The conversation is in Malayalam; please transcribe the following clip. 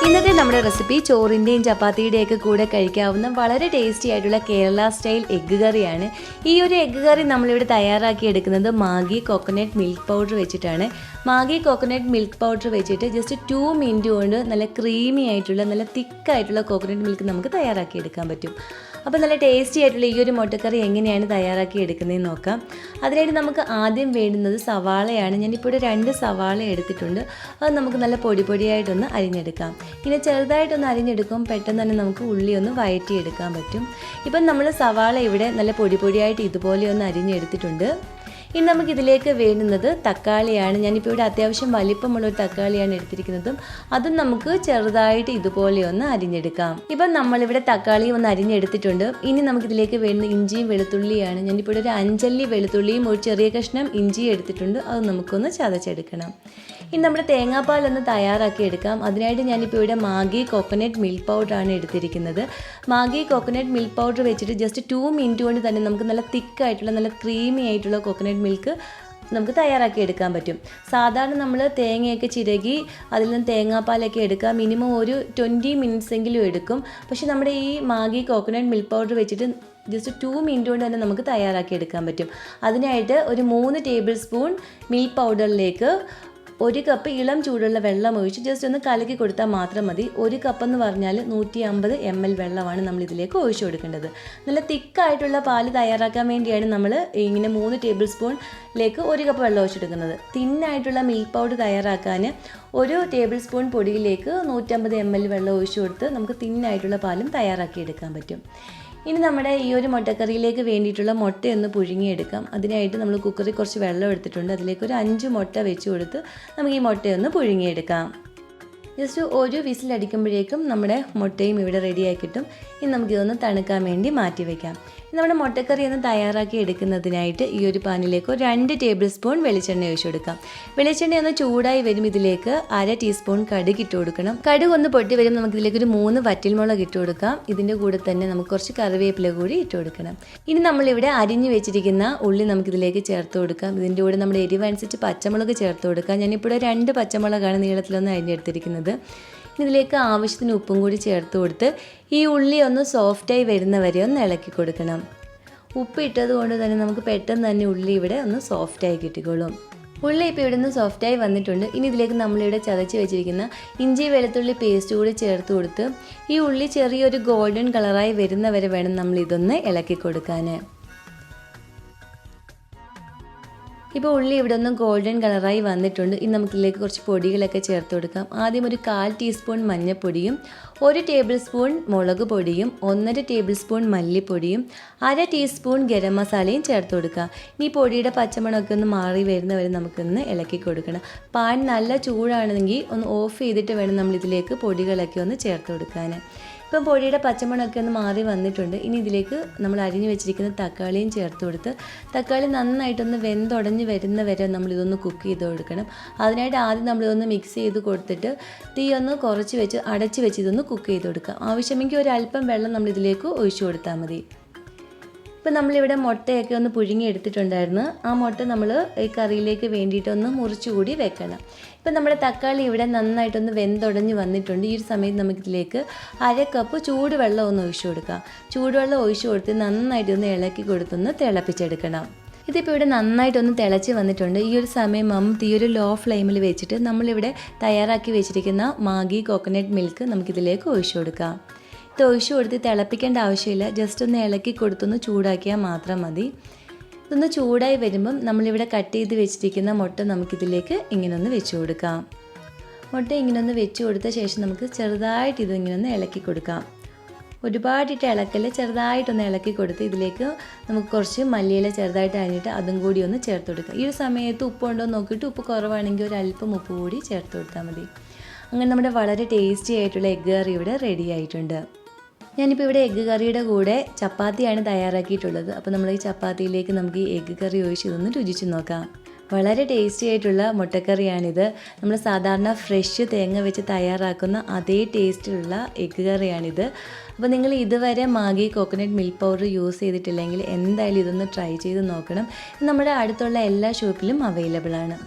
ഇന്നത്തെ നമ്മുടെ റെസിപ്പി ചോറിൻ്റെയും ചപ്പാത്തിയുടെയൊക്കെ കൂടെ കഴിക്കാവുന്ന വളരെ ടേസ്റ്റി ആയിട്ടുള്ള കേരള സ്റ്റൈൽ എഗ്ഗ് കറിയാണ്. ഈ ഒരു എഗ്ഗ് കറി നമ്മളിവിടെ തയ്യാറാക്കി എടുക്കുന്നത് മാഗി കോക്കനട്ട് മിൽക്ക് പൗഡർ വെച്ചിട്ടാണ്. മാഗി കോക്കനട്ട് മിൽക്ക് പൗഡർ വെച്ചിട്ട് ജസ്റ്റ് 2 മിനിറ്റ് കൊണ്ട് നല്ല ക്രീമി ആയിട്ടുള്ള നല്ല തിക്കായിട്ടുള്ള കോക്കനട്ട് മിൽക്ക് നമുക്ക് തയ്യാറാക്കി എടുക്കാൻ പറ്റും. അപ്പോൾ നല്ല ടേസ്റ്റി ആയിട്ടുള്ള ഈ ഒരു മുട്ടക്കറി എങ്ങനെയാണ് തയ്യാറാക്കി എടുക്കുന്നതെന്ന് നോക്കാം. അതിനായിട്ട് നമുക്ക് ആദ്യം വേണ്ടുന്നത് സവാളയാണ്. ഞാനിപ്പോൾ ഇവിടെ 2 സവാള എടുത്തിട്ടുണ്ട്. അത് നമുക്ക് നല്ല പൊടിയായിട്ടൊന്ന് അരിഞ്ഞെടുക്കാം. ഇങ്ങനെ ചെറുതായിട്ടൊന്ന് അരിഞ്ഞെടുക്കും പെട്ടെന്ന് തന്നെ നമുക്ക് ഉള്ളി ഒന്ന് വഴറ്റിയെടുക്കാൻ പറ്റും. ഇപ്പം നമ്മൾ സവാള ഇവിടെ നല്ല പൊടിയായിട്ട് ഇതുപോലെ ഒന്ന് അരിഞ്ഞെടുത്തിട്ടുണ്ട്. ഇനി നമുക്കിതിലേക്ക് വേണ്ടുന്നത് തക്കാളിയാണ്. ഞാനിപ്പോൾ ഇവിടെ അത്യാവശ്യം വലിപ്പമുള്ളൊരു തക്കാളിയാണ് എടുത്തിരിക്കുന്നതും അതും നമുക്ക് ചെറുതായിട്ട് ഇതുപോലെ ഒന്ന് അരിഞ്ഞെടുക്കാം. ഇപ്പം നമ്മളിവിടെ തക്കാളി ഒന്ന് അരിഞ്ഞെടുത്തിട്ടുണ്ട്. ഇനി നമുക്കിതിലേക്ക് വേണ്ടുന്ന ഇഞ്ചിയും വെളുത്തുള്ളിയാണ്. ഞാനിപ്പോൾ ഇവിടെ ഒരു 5 അല്ലി വെളുത്തുള്ളിയും ഒരു ചെറിയ കഷ്ണം ഇഞ്ചിയും എടുത്തിട്ടുണ്ട്. അത് നമുക്കൊന്ന് ചതച്ചെടുക്കണം. ഇനി നമ്മുടെ തേങ്ങാപ്പാലൊന്ന് തയ്യാറാക്കി എടുക്കാം. അതിനായിട്ട് ഞാനിപ്പോൾ ഇവിടെ മാഗി കോക്കനട്ട് മിൽക്ക് പൗഡറാണ് എടുത്തിരിക്കുന്നത്. മാഗി കോക്കനട്ട് മിൽക്ക് പൗഡർ വെച്ചിട്ട് ജസ്റ്റ് 2 മിനിറ്റ് കൊണ്ട് തന്നെ നമുക്ക് നല്ല തിക്കായിട്ടുള്ള നല്ല ക്രീമി ആയിട്ടുള്ള കോക്കനട്ട് മിൽക്ക് നമുക്ക് തയ്യാറാക്കി എടുക്കാൻ പറ്റും. സാധാരണ നമ്മൾ തേങ്ങയൊക്കെ ചിരകി അതിൽ നിന്ന് തേങ്ങാപ്പാലൊക്കെ എടുക്കുക മിനിമം ഒരു 20 മിനിറ്റ്സ് എങ്കിലും എടുക്കും. പക്ഷേ നമ്മുടെ ഈ മാഗി കോക്കനട്ട് മിൽക്ക് പൗഡർ വെച്ചിട്ട് ജസ്റ്റ് 2 മിനിറ്റ് കൊണ്ട് തന്നെ നമുക്ക് തയ്യാറാക്കി എടുക്കാൻ പറ്റും. അതിനായിട്ട് ഒരു 3 ടേബിൾ സ്പൂൺ മിൽക്ക് പൗഡറിലേക്ക് 1 കപ്പ് ഇളം ചൂടുള്ള വെള്ളം ഒഴിച്ച് ജസ്റ്റ് ഒന്ന് കലക്കി കൊടുത്താൽ മാത്രം മതി. 1 കപ്പ് എന്ന് പറഞ്ഞാൽ 150 ml വെള്ളമാണ് നമ്മൾ ഇതിലേക്ക് ഒഴിച്ചു കൊടുക്കേണ്ടത്. നല്ല തിക്കായിട്ടുള്ള പാല് തയ്യാറാക്കാൻ വേണ്ടിയാണ് നമ്മൾ ഇങ്ങനെ 3 ടേബിൾ സ്പൂണിലേക്ക് 1 കപ്പ് വെള്ളം ഒഴിച്ചെടുക്കുന്നത്. തിന്നായിട്ടുള്ള മിൽക്ക് പൗഡർ തയ്യാറാക്കാൻ 1 ടേബിൾ സ്പൂൺ പൊടിയിലേക്ക് 150 ml വെള്ളം ഒഴിച്ചു കൊടുത്ത് നമുക്ക് തിന്നായിട്ടുള്ള പാലും തയ്യാറാക്കി എടുക്കാൻ പറ്റും. ഇനി നമ്മുടെ ഈ ഒരു മുട്ടക്കറിയിലേക്ക് വേണ്ടിയിട്ടുള്ള മുട്ടയൊന്ന് പുഴുങ്ങിയെടുക്കാം. അതിനായിട്ട് നമ്മൾ കുക്കറിൽ കുറച്ച് വെള്ളം എടുത്തിട്ടുണ്ട്. അതിലേക്ക് ഒരു 5 മുട്ട വെച്ച് കൊടുത്ത് നമുക്ക് ഈ മുട്ടയൊന്ന് പുഴുങ്ങിയെടുക്കാം. ജസ്റ്റ് 1 വിസിലടിക്കുമ്പോഴേക്കും നമ്മുടെ മുട്ടയും ഇവിടെ റെഡിയായി കിട്ടും. ഇനി നമുക്കിതൊന്ന് തണുക്കാൻ വേണ്ടി മാറ്റി വയ്ക്കാം. നമ്മുടെ മുട്ടക്കറി ഒന്ന് തയ്യാറാക്കി എടുക്കുന്നതിനായിട്ട് ഈ ഒരു പാനിലേക്ക് 2 ടേബിൾ സ്പൂൺ വെളിച്ചെണ്ണ ഒഴിച്ചു കൊടുക്കാം. വെളിച്ചെണ്ണ ഒന്ന് ചൂടായി വരും ഇതിലേക്ക് 1/2 ടീസ്പൂൺ കടുക് ഇട്ട് കൊടുക്കണം. കടുക് ഒന്ന് പൊട്ടി വരും നമുക്കിതിലേക്ക് ഒരു 3 വറ്റൽമുളക് ഇട്ട് കൊടുക്കാം. ഇതിൻ്റെ കൂടെ തന്നെ നമുക്ക് കുറച്ച് കറിവേപ്പില കൂടി ഇട്ട് കൊടുക്കണം. ഇനി നമ്മളിവിടെ അരിഞ്ഞു വെച്ചിരിക്കുന്ന ഉള്ളി നമുക്കിതിലേക്ക് ചേർത്ത് കൊടുക്കാം. ഇതിൻ്റെ കൂടെ നമ്മുടെ എരിവനുസരിച്ച് പച്ചമുളക് ചേർത്ത് കൊടുക്കാം. ഞാനിപ്പോൾ 2 പച്ചമുളകാണ് നീളത്തിലൊന്ന് അരിഞ്ഞെടുത്തിരിക്കുന്നത്. ഇതിലേക്ക് ആവശ്യത്തിന് ഉപ്പും കൂടി ചേർത്ത് കൊടുത്ത് ഈ ഉള്ളി ഒന്ന് സോഫ്റ്റായി വരുന്നവരെ ഒന്ന് ഇളക്കി കൊടുക്കണം. ഉപ്പ് ഇട്ടത് കൊണ്ട് തന്നെ നമുക്ക് പെട്ടെന്ന് തന്നെ ഉള്ളി ഇവിടെ ഒന്ന് സോഫ്റ്റായി കിട്ടിക്കോളും. ഉള്ളി ഇപ്പോൾ ഇവിടെ നിന്ന് സോഫ്റ്റായി വന്നിട്ടുണ്ട്. ഇനി ഇതിലേക്ക് നമ്മളിവിടെ ചതച്ച് വെച്ചിരിക്കുന്ന ഇഞ്ചി വെളുത്തുള്ളി പേസ്റ്റ് കൂടി ചേർത്ത് കൊടുത്ത് ഈ ഉള്ളി ചെറിയൊരു ഗോൾഡൻ കളറായി വരുന്നവരെ വേണം നമ്മൾ ഇതൊന്ന് ഇളക്കി കൊടുക്കാൻ. ഇപ്പോൾ ഉള്ളി ഇവിടെ ഒന്ന് ഗോൾഡൻ കളറായി വന്നിട്ടുണ്ട്. ഇനി നമുക്കിതിലേക്ക് കുറച്ച് പൊടികളൊക്കെ ചേർത്ത് കൊടുക്കാം. ആദ്യം ഒരു 1/4 ടീസ്പൂൺ മഞ്ഞൾപ്പൊടിയും 1 ടേബിൾ സ്പൂൺ മുളക് പൊടിയും 1.5 ടേബിൾ സ്പൂൺ മല്ലിപ്പൊടിയും 1/2 ടീസ്പൂൺ ഗരം മസാലയും ചേർത്ത് കൊടുക്കുക. ഈ പൊടിയുടെ പച്ചമണമൊക്കെ ഒന്ന് മാറി വരുന്നവരെ നമുക്കൊന്ന് ഇളക്കി കൊടുക്കണം. പാൻ നല്ല ചൂടാണെങ്കിൽ ഒന്ന് ഓഫ് ചെയ്തിട്ട് വേണം നമ്മളിതിലേക്ക് പൊടികളൊക്കെ ഒന്ന് ചേർത്ത് കൊടുക്കാൻ. ഇപ്പം പൊടിയുടെ പച്ചമണമൊക്കെ ഒന്ന് മാറി വന്നിട്ടുണ്ട്. ഇനി ഇതിലേക്ക് നമ്മൾ അരിഞ്ഞു വെച്ചിരിക്കുന്ന തക്കാളിയും ചേർത്ത് കൊടുത്ത് തക്കാളി നന്നായിട്ടൊന്ന് വെന്തുടഞ്ഞ് വരുന്ന വരെ നമ്മളിതൊന്ന് കുക്ക് ചെയ്ത് കൊടുക്കണം. അതിനായിട്ട് ആദ്യം നമ്മളിതൊന്ന് മിക്സ് ചെയ്ത് കൊടുത്തിട്ട് തീ ഒന്ന് കുറച്ച് വെച്ച് അടച്ച് വെച്ച് ഇതൊന്ന് കുക്ക് ചെയ്ത് കൊടുക്കാം. ആവശ്യമെങ്കിൽ ഒരല്പം വെള്ളം നമ്മളിതിലേക്ക് ഒഴിച്ചു കൊടുത്താൽ മതി. ഇപ്പം നമ്മളിവിടെ മുട്ടയൊക്കെ ഒന്ന് പുഴുങ്ങി എടുത്തിട്ടുണ്ടായിരുന്നു. ആ മുട്ട നമ്മൾ ഈ കറിയിലേക്ക് വേണ്ടിയിട്ടൊന്ന് മുറിച്ചുകൂടി വെക്കണം. ഇപ്പം നമ്മുടെ തക്കാളി ഇവിടെ നന്നായിട്ടൊന്ന് വെന്തുടഞ്ഞ് വന്നിട്ടുണ്ട്. ഈ ഒരു സമയത്ത് നമുക്കിതിലേക്ക് 1/2 കപ്പ് ചൂടുവെള്ളം ഒന്ന് ഒഴിച്ചു കൊടുക്കാം. ചൂടുവെള്ളം ഒഴിച്ചു കൊടുത്ത് നന്നായിട്ടൊന്ന് ഇളക്കി കൊടുത്തൊന്ന് തിളപ്പിച്ചെടുക്കണം. ഇതിപ്പോൾ ഇവിടെ നന്നായിട്ടൊന്ന് തിളച്ച് വന്നിട്ടുണ്ട്. ഈ ഒരു സമയം തീ ഒരു ലോ ഫ്ലെയിമിൽ വെച്ചിട്ട് നമ്മളിവിടെ തയ്യാറാക്കി വെച്ചിരിക്കുന്ന മാഗി കോക്കനട്ട് മിൽക്ക് നമുക്കിതിലേക്ക് ഒഴിച്ചു കൊടുക്കാം. ഇത് ഒഴിച്ചു കൊടുത്ത് തിളപ്പിക്കേണ്ട ആവശ്യമില്ല. ജസ്റ്റ് ഒന്ന് ഇളക്കി കൊടുത്തൊന്ന് ചൂടാക്കിയാൽ മാത്രം മതി. ഇതൊന്ന് ചൂടായി വരുമ്പം നമ്മളിവിടെ കട്ട് ചെയ്ത് വെച്ചിരിക്കുന്ന മുട്ട നമുക്കിതിലേക്ക് ഇങ്ങനെ ഒന്ന് വെച്ച് കൊടുക്കാം. മുട്ട ഇങ്ങനെ ഒന്ന് വെച്ച് കൊടുത്ത ശേഷം നമുക്ക് ചെറുതായിട്ട് ഇതിങ്ങനെ ഒന്ന് ഇളക്കി കൊടുക്കാം. ഒരുപാടിട്ട് ഇളക്കല്, ചെറുതായിട്ടൊന്ന് ഇളക്കി കൊടുത്ത് ഇതിലേക്ക് നമുക്ക് കുറച്ച് മല്ലിയില ചെറുതായിട്ട് അരിഞ്ഞിട്ട് അതും കൂടി ഒന്ന് ചേർത്ത് കൊടുക്കാം. ഈ ഒരു സമയത്ത് ഉപ്പുണ്ടോ എന്ന് നോക്കിയിട്ട് ഉപ്പ് കുറവാണെങ്കിൽ ഒരല്പം ഉപ്പ് കൂടി ചേർത്ത് കൊടുത്താൽ മതി. അങ്ങനെ നമ്മുടെ വളരെ ടേസ്റ്റി ആയിട്ടുള്ള എഗ്ഗ് കറി ഇവിടെ റെഡി ആയിട്ടുണ്ട്. ഞാനിപ്പോൾ ഇവിടെ എഗ്ഗ് കറിയുടെ കൂടെ ചപ്പാത്തിയാണ് തയ്യാറാക്കിയിട്ടുള്ളത്. അപ്പോൾ നമ്മൾ ഈ ചപ്പാത്തിയിലേക്ക് നമുക്ക് ഈ എഗ്ഗ് കറി ഒഴിച്ച് ഇതൊന്ന് രുചിച്ച് നോക്കാം. വളരെ ടേസ്റ്റി ആയിട്ടുള്ള മുട്ടക്കറിയാണിത്. നമ്മൾ സാധാരണ ഫ്രഷ് തേങ്ങ വെച്ച് തയ്യാറാക്കുന്ന അതേ ടേസ്റ്റിലുള്ള എഗ്ഗ് കറിയാണിത്. അപ്പോൾ നിങ്ങൾ ഇതുവരെ Maggi coconut milk powder use ചെയ്തിട്ടില്ലെങ്കിൽ എന്തായാലും ഇതൊന്ന് ട്രൈ ചെയ്ത് നോക്കണം. നമ്മുടെ അടുത്തുള്ള എല്ലാ ഷോപ്പിലും അവൈലബിൾ ആണ്.